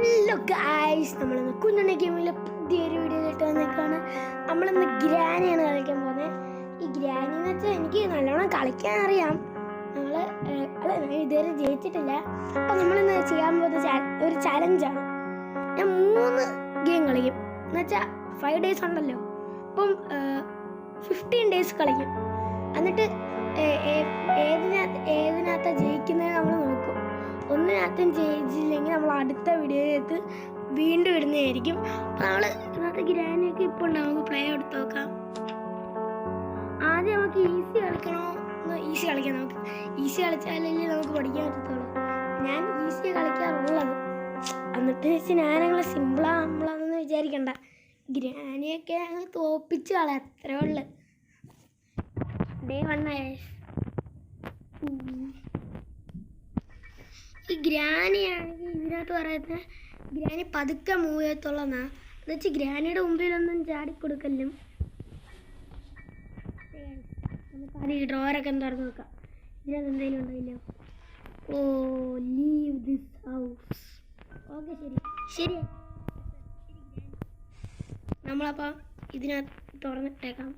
Hello guys, നമ്മളിന്ന് കുഞ്ഞുണ്ണി ഗെയിമിലെ പുതിയൊരു വീഡിയോയിലിട്ട് വന്നേക്കാണ്. നമ്മളിന്ന് ഗ്രാനിയാണ് കളിക്കാൻ പോകുന്നത്. ഈ ഗ്രാനി എന്ന് വെച്ചാൽ എനിക്ക് നല്ലോണം കളിക്കാൻ അറിയാം. ഞാൻ ഇതുവരെ ജയിച്ചിട്ടില്ല. അപ്പം നമ്മളിന്ന് ചെയ്യാൻ പോകുന്ന ഒരു ചലഞ്ചാണ്. ഞാൻ 3 ഗെയിം കളിക്കും. എന്നുവെച്ചാൽ 5 days ഉണ്ടല്ലോ, അപ്പം 15 days കളിക്കും. എന്നിട്ട് ഏതിനകത്താണ് ജയിക്കുന്നത് നമ്മൾ നോക്കും. ഒന്നിനകത്തും ജയിച്ചില്ലെങ്കിൽ നമ്മൾ അടുത്ത വീഡിയോയിലെടുത്ത് വീണ്ടും ഇടുന്നതായിരിക്കും. അപ്പോൾ നമ്മൾ ഇന്നത്തെ ഗ്രാനിയൊക്കെ ഇപ്പോൾ ഉണ്ട്. നമുക്ക് പ്ലേ എടുത്ത് നോക്കാം. ആദ്യം നമുക്ക് ഈസി കളിക്കണോ? ഈസി കളിക്കാം. നമുക്ക് ഈസി കളിച്ചാലല്ലേ നമുക്ക് പഠിക്കാൻ പറ്റത്തുള്ളൂ. ഞാൻ ഈസി കളിക്കാറുള്ളത്. എന്നിട്ട് വെച്ച് ഞാനങ്ങനെ സിമ്പിളാണെന്ന് വിചാരിക്കണ്ട. ഗ്രാനിയൊക്കെ അങ്ങ് തോപ്പിച്ച് കളയാം, അത്രേ ഉള്ളു. ഡേ 1 ഈ ഗ്രാനിയാണെങ്കിൽ ഇതിനകത്ത് പറയുന്നത് ഗ്രാനി പതുക്കെ മൂവ് ചെയ്യത്തുള്ളതെന്നാ. എന്ന് വെച്ചാൽ ഗ്രാനിയുടെ മുമ്പിലൊന്നും ചാടിക്കൊടുക്കല്ലും. നമുക്ക് ആദ്യം ഈ ഡ്രോവറൊക്കെ തുറന്ന് നോക്കാം. ഇതിനകത്ത് എന്തെങ്കിലും ഉണ്ടല്ലോ. ഓ, ലീവ് ദിസ് ഹൗസ്. ഓക്കെ, ശരി. നമ്മളപ്പോൾ ഇതിനകത്ത് തുറന്നിട്ടേക്കാം.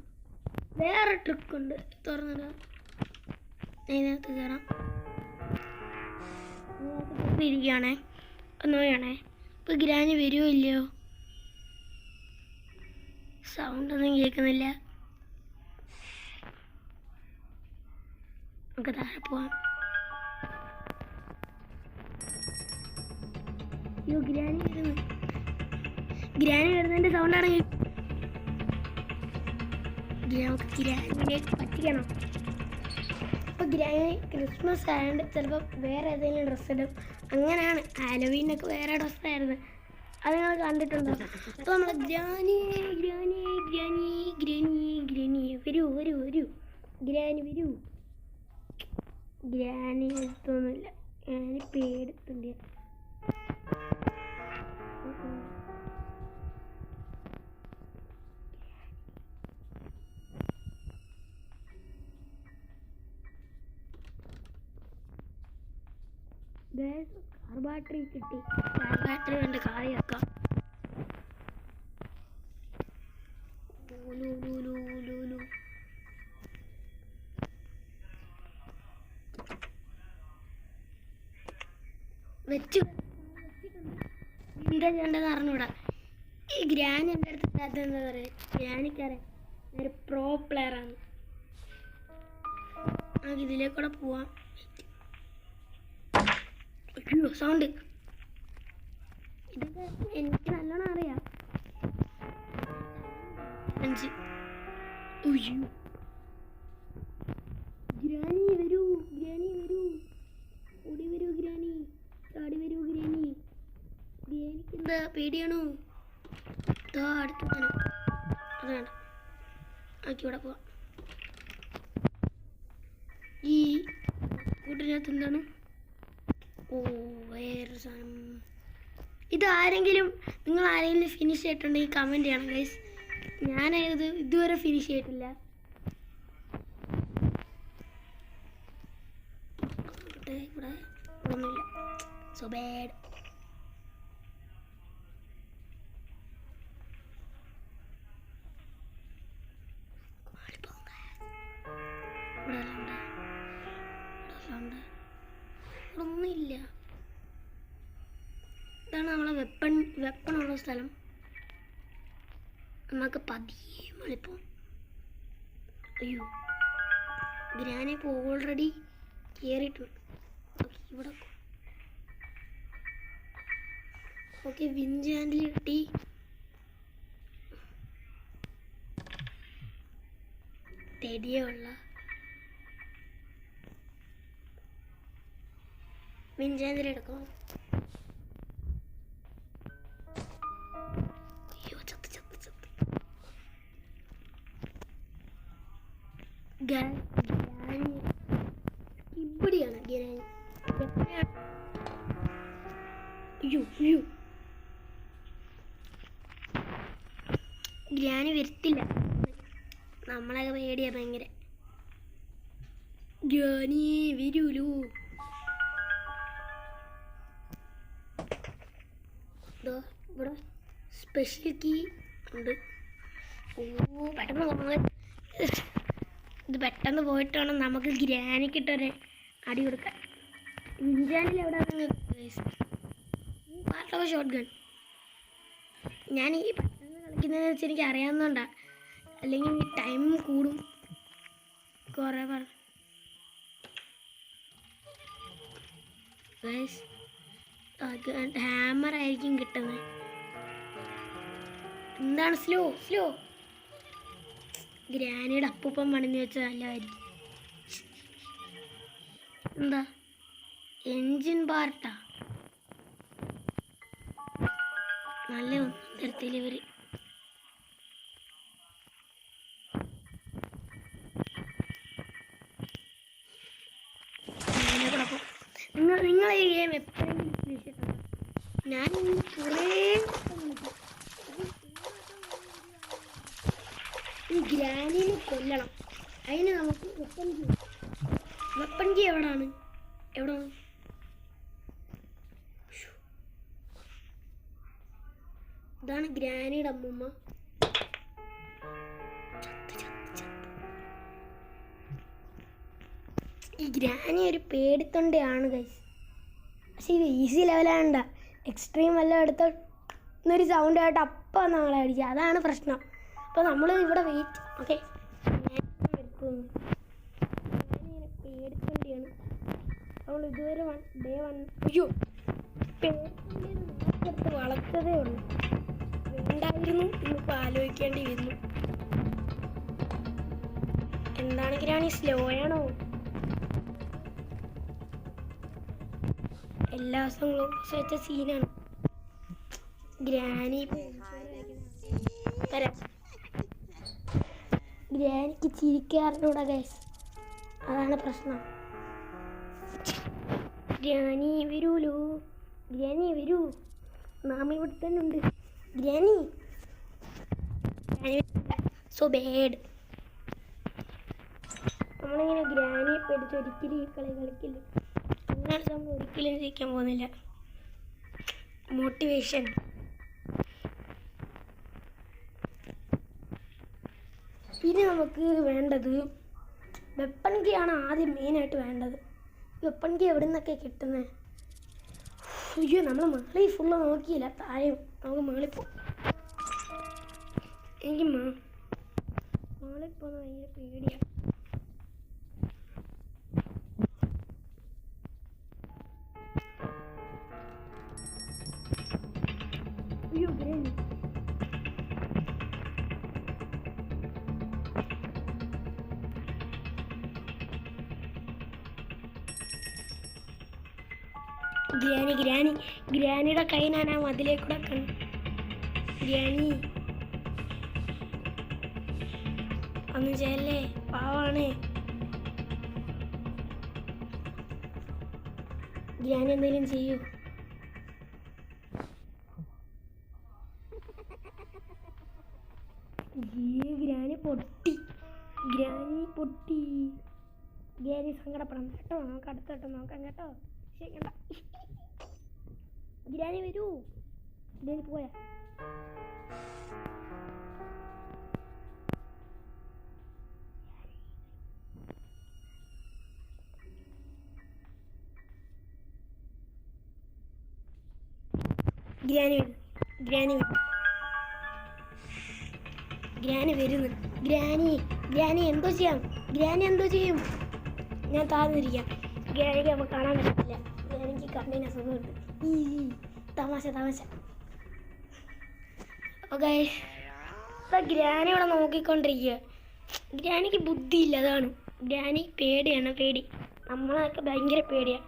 വേറെ ട്രിക്കുണ്ട്, തുറന്നിടാം. ഇതിനകത്ത് കയറാം. ഇരിക്കുകയാണേ, ഒന്ന് നോക്കണേ. ഇപ്പം ഗ്രാനി വരുമോ ഇല്ലയോ? സൗണ്ടൊന്നും കേൾക്കുന്നില്ല. നമുക്ക് താഴെ പോവാം. അയ്യോ, ഗ്രാനി വരുന്നതിൻ്റെ സൗണ്ടാണ്. നമുക്ക് ഗ്രാനിയെ പറ്റിക്കണം. അപ്പോൾ ഗ്രാനി ക്രിസ്മസ് ആയതുകൊണ്ട് ചിലപ്പോൾ വേറെ ഏതെങ്കിലും ഡ്രസ്സ് ഇടും. അങ്ങനെയാണ്. ഹാലോവീനൊക്കെ വേറെ ഡ്രസ്സായിരുന്നു, അത് നിങ്ങൾ കണ്ടിട്ടുണ്ടോ? അപ്പോൾ നമ്മൾ ഗ്രാനി വരൂ ഗ്രാനി വരൂ. ഗ്രാനി എടുത്തൊന്നുമില്ല, ഗ്രാനി പേടുത്തുണ്ട്. കാർ ബാറ്ററി കിട്ടി. കാർ ബാറ്ററി കൊണ്ട് കാറിയാക്കാം. വെച്ചു എന്താ ചെയ്യേണ്ടതെന്ന് അറിഞ്ഞൂടാ. ഈ ഗ്രാനി എൻ്റെ അടുത്ത് ഇല്ലാത്തതെന്താ പറയുക? ഗ്രാനിക്കറിയാം ഒരു പ്രോ പ്ലെയറാണ്. നമുക്ക് ഇതിലേക്കൂടെ പോവാം. അയ്യോ, സൗണ്ട് ഇതൊക്കെ എനിക്ക് നല്ലോണം അറിയാം. ഗ്രാനി വരൂ, ഓടി വരൂ ഗ്രാനി, ചാടി വരൂ ഗ്രാനി. ഗ്രാനിക്ക് എന്താ പേടിയാണോ? അടുത്ത് പോകാനോ? അത് വേണ്ട, ആക്കി ഇവിടെ പോവാം. ഈ കൂട്ടിനകത്ത് എന്താണ്? ഓ, വേറെ സാധനം. നിങ്ങൾ ആരെങ്കിലും ഫിനിഷ് ചെയ്തിട്ടുണ്ടെങ്കിൽ കമൻറ്റ് ചെയ്യണം ഗൈസ്. ഞാനത് ഇതുവരെ ഫിനിഷ് ചെയ്തിട്ടില്ല. ഇവിടെ ഒന്നുമില്ല. So bad. ഒന്നുമില്ല. ഇതാണ് നമ്മളെ വെപ്പണുള്ള സ്ഥലം. നമുക്ക് പതിയെ മളിപ്പോ. അയ്യോ, ഗ്രാനി ഇപ്പോൾ ഓൾറെഡി കയറിയിട്ടുണ്ട്. ഇവിടെ ഓക്കെ, വിഞ്ച് ഹാൻഡിൽ കിട്ടി. തെടിയുള്ള വിഞ്ചാന്തിൽ എടുക്കണം. അയ്യോ, ചത്ത് ഗ്രാനി ഇവിടെയാണ് ഗ്രാനി. അയ്യോ, ഗ്രാനി വരത്തില്ല. നമ്മളൊക്കെ പേടിയാ ഭയങ്കര. ഗ്രാനി വരൂലൂ. ഇതോ ഇവിടെ സ്പെഷ്യൽ കീ ഉണ്ട്. ഓ പെട്ടെന്ന് പോകാൻ ഇത് പെട്ടെന്ന് പോയിട്ട് വേണം നമുക്ക് ഗ്രാനിക്കിട്ടൊരു അടി കൊടുക്കാൻ. ഇഞ്ചാനിൽ എവിടെ പാർട്ട് ഷോട്ട് ഗൺ. ഞാൻ ഈ പെട്ടെന്ന് കളിക്കുന്നതെന്ന് വെച്ചാൽ എനിക്ക് അറിയാവുന്നതുകൊണ്ടാണ്, അല്ലെങ്കിൽ ടൈം കൂടും കുറേ ഹാമർ ആയിരിക്കും കിട്ടുന്നത്. എന്താണ് സ്ലോ ഗ്രാനിയുടെ അപ്പൂപ്പം പണിന്ന് വെച്ചാൽ നല്ലതായിരിക്കും. എന്താ എൻജിൻ പാർട്ടാ നല്ല തരത്തിൽ ഇവർ. നിങ്ങൾ ഈ ഗെയിം എപ്പോഴെങ്കിലും കളിച്ചിട്ടുണ്ടോ? ഞാൻ കുറേ ഈ ഗ്രാനിനെ കൊല്ലണം. അതിന് നമുക്ക് വെപ്പൺ കീ എവിടാണ്? ഇതാണ് ഗ്രാനിയുടെ അമ്മൂമ്മ. ഈ ഗ്രാനി ഒരു പേടിത്തൊണ്ടയാണ് ഗൈസ്. പക്ഷെ ഇത് ഈസി ലെവലാണ്ട. എക്സ്ട്രീം വല്ലതും എടുത്ത എന്നൊരു സൗണ്ട് ആയിട്ട് അപ്പം നമ്മളെ അടിക്കുക. അതാണ് പ്രശ്നം. അപ്പോൾ നമ്മൾ ഇവിടെ വെയിറ്റ് ഓക്കെ പേടിത്തൊണ്ടിയാണ് നമ്മൾ ഇതുവരെ ഡേ 1 അയ്യോ പേടിത്തൊണ്ടിയെടുത്ത് വളർത്തതേ ഉള്ളൂ. വേണ്ടായിരുന്നു ഇന്നിപ്പോൾ ആലോചിക്കേണ്ടി വരുന്നു. എന്താണ് ഗ്രാനി സ്ലോ ആണോ? എല്ലാ ദിവസവും ഗ്ലൂക്കോസ് വെച്ച സീനാണ്. ഗ്രാനിക്ക് ചിരിക്കാറിനൂടെ ഗൈസ്, അതാണ് പ്രശ്നം. ഗ്രാനി വരൂ നാം ഇവിടെ തന്നെ ഉണ്ട്. Granny so bad. നമ്മളിങ്ങനെ ഗ്രാനിയെ പേടിച്ച് ഒരിക്കലും ഈ കളി കളിക്കില്ല. അങ്ങനെ നമ്മൾ ഒരിക്കലും ജയിക്കാൻ പോകുന്നില്ല. മോട്ടിവേഷൻ. ഇനി നമുക്ക് വേണ്ടത് വെപ്പൺ കീ ആണ് ആദ്യം മെയിനായിട്ട് വേണ്ടത്. വെപ്പൺ കീ എവിടെ നിന്നൊക്കെ കിട്ടുന്നത്? അയ്യോ നമ്മൾ മേളിൽ ഫുള്ള് നോക്കിയില്ല. താഴെ നമുക്ക് മേളിൽ പോകും. എനിക്ക് മേളിൽ പോകുന്നത് ഭയങ്കര പേടിയാണ്. അയ്യോ ഗ്രാനി ഗ്രാനിയുടെ കൈ ഞാൻ ആ മതിലേക്കൂടെ കണ്ടു. ഗ്രാനി ഒന്നും ചെയ്യല്ലേ, പാവാണ്. ഗ്രാനി എന്തെങ്കിലും ചെയ്യൂ. ഗ്രാനി പൊട്ടി. ഗ്രാനി സങ്കടപ്പെടാം കേട്ടോ. നമുക്ക് അടുത്തോട്ട് നോക്കാം കേട്ടോ. ശരിക്കണ്ട. ഗ്രാനി വരൂ. ഗ്രാനി പോയാ ഗ്രാനി വരുന്നു. ഗ്രാനി എന്തോ ചെയ്യും. ഞാൻ താഴ്ന്നിരിക്കാം. ഗ്രാനിക്ക് അപ്പോൾ കാണാൻ പറ്റില്ല. ഗ്രാനിക്ക് കണ്ണിന് അസുഖമുണ്ട്. തമാശ. ഓക്കെ ഗ്രാനി ഇവിടെ നോക്കിക്കൊണ്ടിരിക്കുക. ഗ്രാനിക്ക് ബുദ്ധിയില്ല, അതാണ്. ഗ്രാനി പേടിയാണ്. നമ്മളൊക്കെ ഭയങ്കര പേടിയാണ്.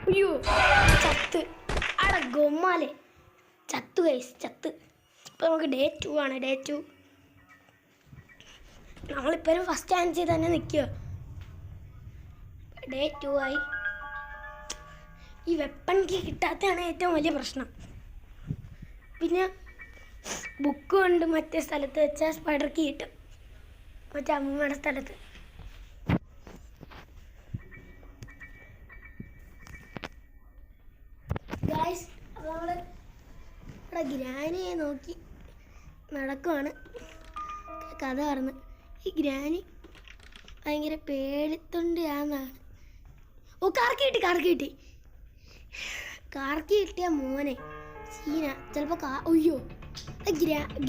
അയ്യോ ചത്ത് അട ഗൊമ്മാലെ ചത്തു ഗൈസ്. ഇപ്പം നമുക്ക് ഡേ 2 ആണ്. ഡേ 2 നമ്മളിപ്പോഴും ഫസ്റ്റ് ചാൻസിൽ തന്നെ നിൽക്കുക. ഡേ 2 ആയി. ഈ വെപ്പൺ കീ കിട്ടാത്തതാണ് ഏറ്റവും വലിയ പ്രശ്നം. പിന്നെ ബുക്ക് കൊണ്ട് മറ്റേ സ്ഥലത്ത് വെച്ചാൽ സ്പൈഡർ കീ കിട്ടും. മറ്റേ അമ്മൂമ്മയുടെ സ്ഥലത്ത്. ഗൈസ് അപ്പോൾ നമ്മൾ ഇവിടെ ഗ്രാനിയെ നോക്കി നടക്കുവാണ്. കഥ പറഞ്ഞു ഈ ഗ്രാനി ഭയങ്കര പേടിത്തൊണ്ടിയാന്നാണ്. ഓ കാർക്കി കിട്ടി കാർക്കി കിട്ടിയ മോനെ സീന ചിലപ്പോൾ അയ്യോ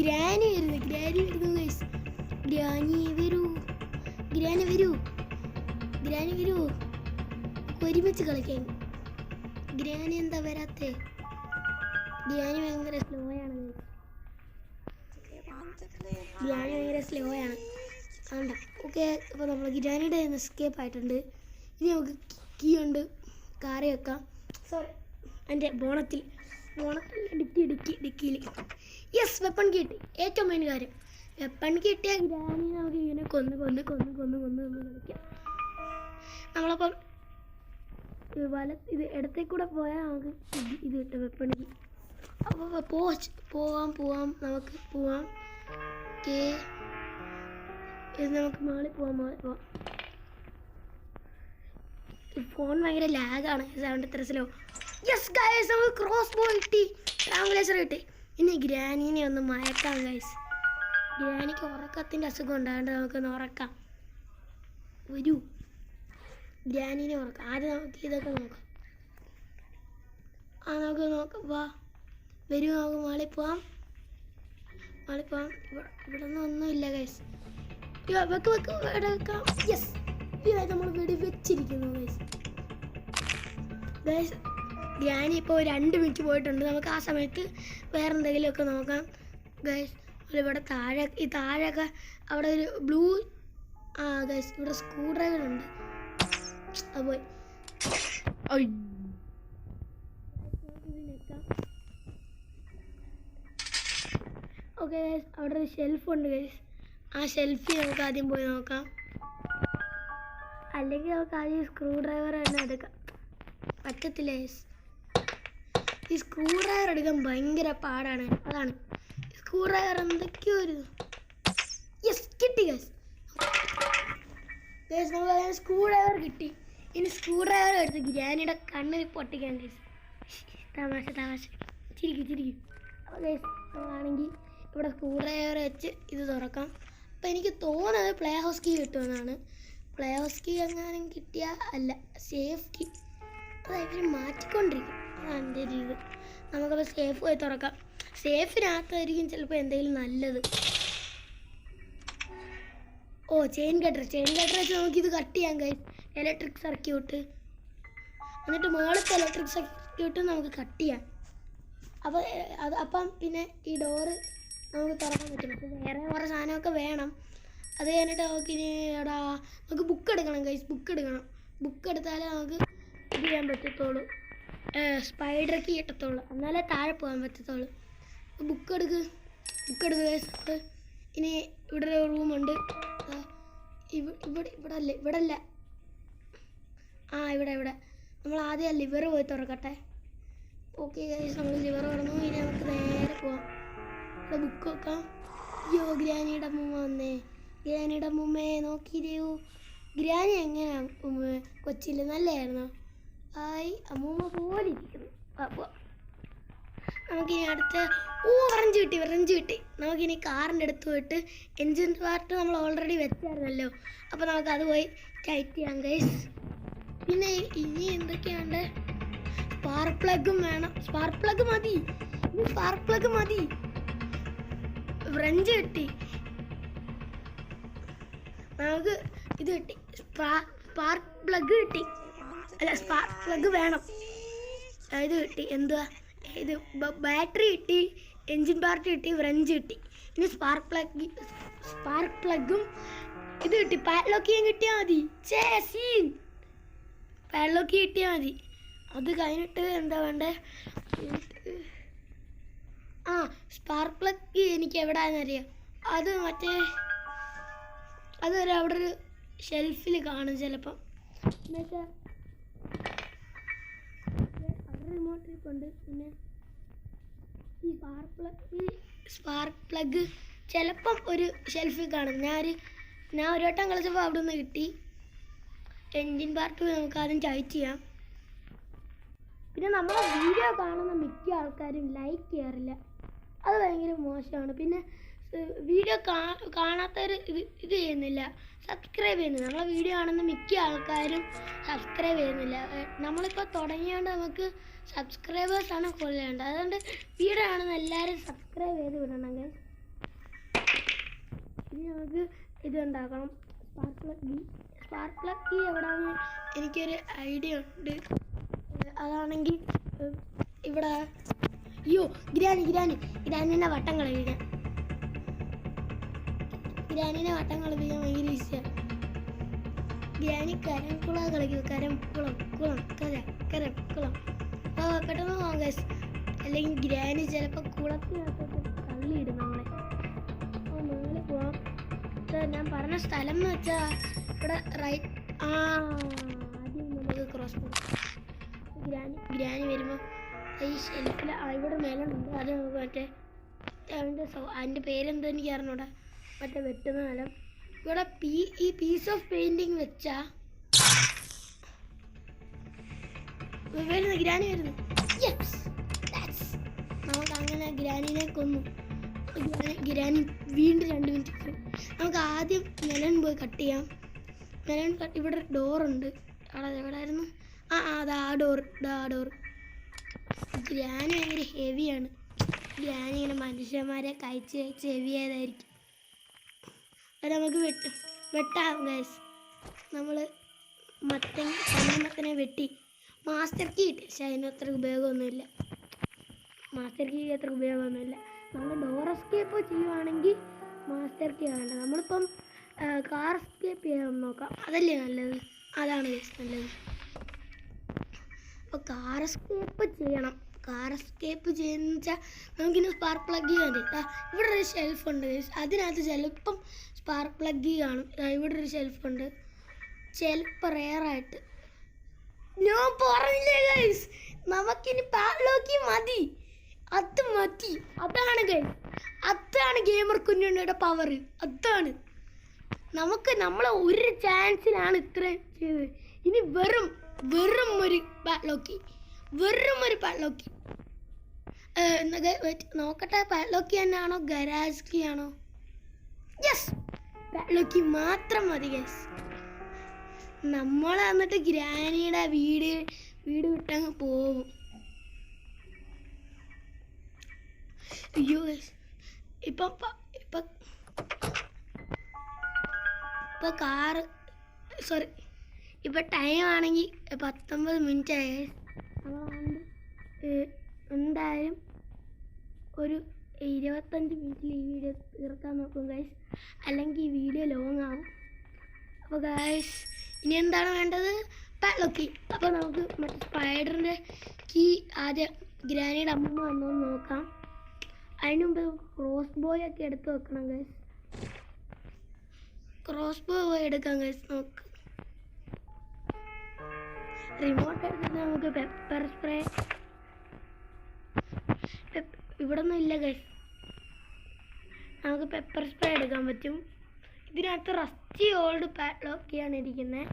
ഗ്രാനി വരുന്നു ഗൈസ്. ഗ്രാനി വരൂ ഒരുമിച്ച് കളിക്കാൻ. ഗ്രാനി എന്താ വരാത്തെ? ഗ്രാനി ഭയങ്കര സ്ലോ ആണ്. വേണ്ട ഓക്കെ. അപ്പോൾ നമ്മൾ ഗ്രാനിയുടെ എസ്കേപ്പ് ആയിട്ടുണ്ട്. ഇനി നമുക്ക് കീ ഉണ്ട് കാറി വെക്കാം. സോറി എൻ്റെ ബോണത്തിൽ ഡിക്കിയിൽ. യെസ് വെപ്പൺ കിട്ടി. ഏറ്റവും മെയിൻ കാര്യം വെപ്പൺ കിട്ടിയ ഗ്രാനി നമുക്ക് ഇങ്ങനെ കൊന്ന് കളിക്കാം. നമ്മളപ്പം ഇത് ഇടത്തേക്ക് കൂടെ പോയാൽ നമുക്ക് ഇത് കിട്ടും വെപ്പണിക്ക്. അപ്പോൾ പോവാം നമുക്ക് പോവാം. ഓക്കെ ഇത് നമുക്ക് മാളി പോവാം. ഫോൺ ഭയങ്കര ലാഗാണ്. സൗണ്ട് ഇത്ര സ്ലോ. യെസ് ഗൈസ് നമുക്ക് ക്രോസ് ബോ കിട്ടി, ട്രാങ്കുലേച്ചർ കിട്ടി. ഇനി ഗ്രാനീനെ ഒന്ന് മയക്കാം ഗൈസ്. ഗ്രാനിക്ക് ഉറക്കത്തിൻ്റെ അസുഖം ഉണ്ടാകേണ്ട നമുക്കൊന്ന് ഉറക്കാം. വരൂ ഗ്രാനീനെ ഉറക്കാം. ആദ്യം നമുക്ക് ഇതൊക്കെ നോക്കാം. നമുക്ക് നോക്കാം. വരൂ നമുക്ക് മാളി പോവാം. ഇവിടെ ഒന്നും ഒന്നുമില്ല ഗൈസ്. വെക്കാം. യെസ് നമ്മൾ വെടി വെച്ചിരിക്കുന്നു ഗൈസ്. ഗ്രാനി ഇപ്പോൾ 2 മിനിറ്റ് പോയിട്ടുണ്ട്. നമുക്ക് ആ സമയത്ത് വേറെ എന്തെങ്കിലുമൊക്കെ നോക്കാം ഗൈസ്. ഇവിടെ താഴെയൊക്കെ അവിടെ ഒരു ബ്ലൂ ഗൈസ് ഇവിടെ സ്ക്രൂ ഡ്രൈവർ ഉണ്ട്. അത് പോയി. ഓക്കെ ഗൈസ് അവിടെ ഒരു ഷെൽഫ് ഉണ്ട് ഗൈസ്. ആ ഷെൽഫിൽ നമുക്ക് ആദ്യം പോയി നോക്കാം. അല്ലെങ്കിൽ നമുക്ക് ആദ്യം സ്ക്രൂ ഡ്രൈവർ തന്നെ എടുക്കാം. പറ്റത്തില്ല ഗൈസ്. ഈ സ്ക്രൂ ഡ്രൈവർ എടുക്കാൻ ഭയങ്കര പാടാണ്. അതാണ് സ്ക്രൂ ഡ്രൈവർ എന്തൊക്കെയോ ഒരു യെസ് കിട്ടി ഗൈസ്. നമുക്ക് സ്ക്രൂ ഡ്രൈവർ കിട്ടി. ഇനി സ്ക്രൂ ഡ്രൈവർ എടുത്ത് ഗ്രാനിയുടെ കണ്ണിൽ പൊട്ടിക്കാൻ ഗൈസ്. തമാശ ചിരിക്കും. അപ്പോൾ ഗൈസ് നമ്മളാണെങ്കിൽ ഇവിടെ സ്ക്രൂ ഡ്രൈവർ വെച്ച് ഇത് തുറക്കാം. അപ്പോൾ എനിക്ക് തോന്നുന്നത് പ്ലേ ഹൗസ് കീ കിട്ടുമെന്നാണ്. പ്ലേ ഹൗസ് കീ എങ്ങാനും കിട്ടിയാൽ അല്ല സേഫ് കീ അതായത് മാറ്റിക്കൊണ്ടിരിക്കും. അതാണ് എൻ്റെ ഒരു ഇത്. നമുക്കപ്പോൾ സേഫ് പോയി തുറക്കാം. സേഫിനകത്തായിരിക്കും ചിലപ്പോൾ എന്തെങ്കിലും നല്ലത്. ചെയിൻ കട്ടർ വെച്ച് നമുക്കിത് കട്ട് ചെയ്യാം ഗൈസ്. ഇലക്ട്രിക് സർക്യൂട്ട് എന്നിട്ട് മുകളിലത്തെ ഇലക്ട്രിക് സർക്യൂട്ട് നമുക്ക് കട്ട് ചെയ്യാം. അപ്പം പിന്നെ ഈ ഡോറ് നമുക്ക് തുറക്കാൻ പറ്റും. അപ്പോൾ വേറെ കുറേ സാധനമൊക്കെ വേണം. അത് കഴിഞ്ഞിട്ട് നമുക്ക് ബുക്ക് എടുക്കണം ഗൈസ്. ബുക്ക് എടുത്താലേ നമുക്ക് ഇത് ചെയ്യാൻ പറ്റത്തുള്ളൂ. സ്പൈഡർ കീ കിട്ടത്തുള്ളൂ. എന്നാലേ താഴെ പോകാൻ പറ്റത്തുള്ളൂ. ബുക്ക് എടുക്ക് ഗൈസ്. ഇനി ഇവിടെ ഒരു റൂമുണ്ട്. ഇവിടെ അല്ല ഇവിടെ നമ്മൾ ആദ്യം ലിവർ പോയി തുറക്കട്ടെ. ഓക്കെ ഗൈസ് നമ്മൾ ലിവർ തുറന്നു. ഇനി നമുക്ക് നേരെ പോവാം. ഇവിടെ ബുക്ക് വെക്കാം. ഗ്രാനിയുടെ അമ്മൂമ്മ വന്നേ. ഗ്രാനിയുടെ അമ്മൂമ്മയെ നോക്കിയില്ലയോ? ഗ്രാനി എങ്ങനെയാണ് കൊച്ചിയിൽ നല്ലതായിരുന്നോ? അമ്മൂമ്മ പോലെ ഇരിക്കുന്നു. നമുക്കിനി അടുത്ത ഫ്രഞ്ച് കിട്ടി. നമുക്കിനി കാറിൻ്റെ അടുത്ത് പോയിട്ട് എൻജിൻ പാർട്ട് നമ്മൾ ഓൾറെഡി വെച്ചായിരുന്നല്ലോ. അപ്പോൾ നമുക്കത് പോയി ടൈറ്റ് ചെയ്യാം ഗൈസ്. പിന്നെ ഇനി എന്തൊക്കെയാണ്? സ്പാർക്ക് പ്ലഗും വേണം. സ്പാർക്ക് പ്ലഗ് മതി. ഫ്രഞ്ച് കിട്ടി. നമുക്ക് ഇത് കിട്ടി. സ്പാർക്ക് പ്ലഗ് വേണം. ഇത് കിട്ടി. എന്തുവാ ഇത്? ബാറ്ററി കിട്ടി, എൻജിൻ പാർട്ട് കിട്ടി, ഫ്രഞ്ച് കിട്ടി. ഇനി സ്പാർക്ക് പ്ലഗും ഇത് കിട്ടി. പാഡ്ലോക്ക് ചെയ്യാൻ കിട്ടിയാൽ മതി. പാഡ്ലോക്ക് കിട്ടിയാൽ മതി. അത് കഴിഞ്ഞിട്ട് എന്താ വേണ്ടേ? സ്പാർക്ക് പ്ലഗ് എനിക്ക് എവിടെയാണെന്നറിയാം. അത് അവിടെ ഒരു ഷെൽഫിൽ കാണും ചിലപ്പം. എന്നുവെച്ചാൽ അവിടെ റിമോട്ട് ഇരിപ്പുണ്ട്. പിന്നെ ഈ സ്പാർക്ക് പ്ലഗ് ചിലപ്പം ഒരു ഷെൽഫിൽ കാണും. ഞാനൊരു ഞാൻ ഒരു വട്ടം കളിച്ചപ്പോൾ അവിടെ നിന്ന് കിട്ടി. എൻജിൻ പാർട്ട് നമുക്ക് ആദ്യം ചൈറ്റ് ചെയ്യാം. പിന്നെ നമ്മളെ വീഡിയോ കാണുന്ന മിക്ക ആൾക്കാരും ലൈക്ക് ചെയ്യാറില്ല, അത് ഭയങ്കര മോശമാണ്. പിന്നെ വീഡിയോ കാണാത്തവർ ഇത് ചെയ്യുന്നില്ല, സബ്സ്ക്രൈബ് ചെയ്യുന്നില്ല. നമ്മളെ വീഡിയോ കാണുന്ന മിക്ക ആൾക്കാരും സബ്സ്ക്രൈബ് ചെയ്യുന്നില്ല. നമ്മളിപ്പോൾ തുടങ്ങിയോണ്ട് നമുക്ക് സബ്സ്ക്രൈബേഴ്സാണ് കൂടുതലുണ്ട്. അതുകൊണ്ട് വീഡിയോ കാണുന്ന എല്ലാവരും സബ്സ്ക്രൈബ് ചെയ്ത് വിടണം ഗൈസ്. ഇനി നമുക്ക് ഇത് ഉണ്ടാക്കണം, സ്പാർക്ക് പ്ലഗ് കീ എവിടെയാണെന്ന് എനിക്കൊരു ഐഡിയ ഉണ്ട്. അതാണെങ്കിൽ ഇവിടെ ഗ്രാനിനെ വട്ടം കളിപ്പിക്കാൻ ഭയങ്കര ഈസിയാണ്. ഗ്രാനി കരംകുളം കളിക്കും, കരംകുളം പെട്ടെന്ന് പോകാം ഗൈസ്. അല്ലെങ്കിൽ ഗ്രാനി ചിലപ്പോൾ കുളത്തിനകത്തൊക്കെ തള്ളിയിടും നമ്മളെ. അപ്പോൾ മുകളിൽ പോവാം. ഞാൻ പറഞ്ഞ സ്ഥലം എന്ന് വെച്ചാൽ ഇവിടെ റൈറ്റ് ആദ്യം നമുക്ക് ക്രോസ് പോകാം. ഗ്രാനി വരുമ്പോൾ ഈ ഷെൽഫിൽ ഇവിടെ മേലുണ്ട്. അത് നമുക്ക് മറ്റേ അതിൻ്റെ പേരെന്തോ എനിക്ക് അറിഞ്ഞൂടാ, മറ്റേ വെട്ടുന്ന സ്ഥലം. ഇവിടെ ഈ പീസ് ഓഫ് പെയിൻറ്റിങ് വെച്ചാ വരുന്നു, ഗ്രാനി വരുന്നു. നമുക്ക് അങ്ങനെ ഗ്രാനിനെ കൊന്നു. ഗ്രാനി വീണ്ടും 2 മിനിറ്റ്. നമുക്ക് ആദ്യം മെലൺ പോയി കട്ട് ചെയ്യാം. ഇവിടെ ഡോറുണ്ട്. അവിടെ എവിടെയായിരുന്നു? അതാ ഡോർ. ഗ്രാനി ഭയങ്കര ഹെവിയാണ്. ഗ്രാനി ഇങ്ങനെ മനുഷ്യന്മാരെ കഴിച്ച് ഹെവി ആയതായിരിക്കും. അത് നമുക്ക് വെട്ടാം ഗൈസ്. നമ്മൾ മത്തനെ വെട്ടി മാസ്റ്റർ കീ ഇട്ട്, പക്ഷെ അതിന് അത്ര ഉപയോഗമൊന്നുമില്ല. നമ്മൾ ഡോർ എസ്കേപ്പ് ചെയ്യുവാണെങ്കിൽ മാസ്റ്റർ കീ വേണ്ട. നമ്മളിപ്പം കാർ എസ്കേപ്പ് ചെയ്യാൻ നോക്കാം, അതല്ലേ നല്ലത്? അതാണ് ഗൈസ് നല്ലത്. അപ്പോൾ കാർ എസ്കേപ്പ് ചെയ്യുന്ന വെച്ചാൽ നമുക്കിന്ന് സ്പാർക്ക് പ്ലഗ് ചെയ്യാൻ ഇവിടെ ഒരു ഷെൽഫുണ്ട് ഗൈസ്. അതിനകത്ത് ചിലപ്പം സ്പാർക്ക് പ്ലഗ് കാണും. ഇവിടെ ഒരു ഷെൽഫുണ്ട്. ചിലപ്പോൾ റെയറായിട്ട് ഞാൻ പറഞ്ഞില്ലേ ഗൈസ്, നമുക്കിനി പാഡ്ലോക്ക് മതി. അതാണ് ഗൈസ്, അതാണ് ഗെയിമർ കുഞ്ഞുണ്ണിയുടെ പവർ. അതാണ് നമ്മളെ ഒരു ചാൻസിലാണ് ഇത്രയും ചെയ്തത്. ഇനി വെറും ഒരു പാഡ്ലോക്ക്. നോക്കട്ടെ, പാഡ്ലോക്ക് തന്നെയാണോ ഗരാജ് കീ ആണോ? യെസ്, പാഡ്ലോക്ക് മാത്രം മതി ഗൈസ്. നമ്മൾ എന്നിട്ട് ഗ്രാനിയുടെ വീട് വിട്ടങ്ങ് പോവും. അയ്യോ ഗൈസ്, ഇപ്പൊ കാറ് സോറി, ഇപ്പൊ ടൈം ആണെങ്കിൽ 19 മിനിറ്റ് ആയി. അതുകൊണ്ട് എന്തായാലും ഒരു 25 മിനിറ്റിൽ ഈ വീഡിയോ തീർക്കാൻ നോക്കും ഗൈസ്, അല്ലെങ്കിൽ ഈ വീഡിയോ ലോങ് ആവും. അപ്പോൾ ഗൈസ് ഇനി എന്താണ് വേണ്ടത്? Padlock key. അപ്പോൾ നമുക്ക് മറ്റേ സ്പൈഡറിൻ്റെ കീ ആദ്യം ഗ്രാനിയുടെ അമ്മ വന്നോന്ന് നോക്കാം. അതിന് മുമ്പ് ക്രോസ് ബോയ് ഒക്കെ എടുത്ത് വെക്കണം ഗൈസ്. ക്രോസ് ബോയ് എടുക്കാം ഗൈസ്. നോക്ക്, റിമോട്ട് എടുത്തിട്ട് നമുക്ക് പെപ്പർ സ്പ്രേ ഇവിടെ ഒന്നും ഇല്ല ഗൈസ്. നമുക്ക് പെപ്പർ സ്പ്രേ എടുക്കാൻ പറ്റും. ഇതിനകത്ത് റസ്റ്റി ഓൾഡ് പാഡ്ലോക്ക് കീയാണ് ഇരിക്കുന്നത്.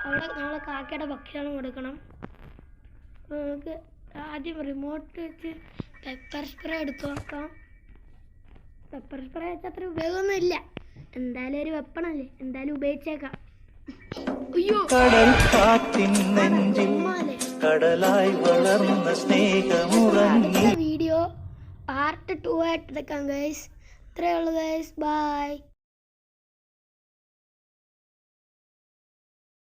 അവിടെ നമ്മളെ കാക്കയുടെ ഭക്ഷണം കൊടുക്കണം. അപ്പോൾ നമുക്ക് ആദ്യം റിമോട്ട് വെച്ച് പെപ്പർ സ്പ്രേ എടുത്ത് നോക്കാം. പെപ്പർ സ്പ്രേ വെച്ചാൽ അത്ര ഉപയോഗമൊന്നും ഇല്ല, എന്തായാലും ഒരു വെപ്പണല്ലേ, എന്തായാലും ഉപയോഗിച്ചേക്കാം. അയ്യോ, കടൽ കാറ്റിൻ നെഞ്ചിൽ കടലായി വളർന്ന സ്നേഹമുറങ്ങി. വീഡിയോ പാർട്ട് 2 ആയിട്ട് എടുക്കാം ഗൈസ്. ഇത്രയേ ഉള്ളൂ ഗൈസ്, ബൈ.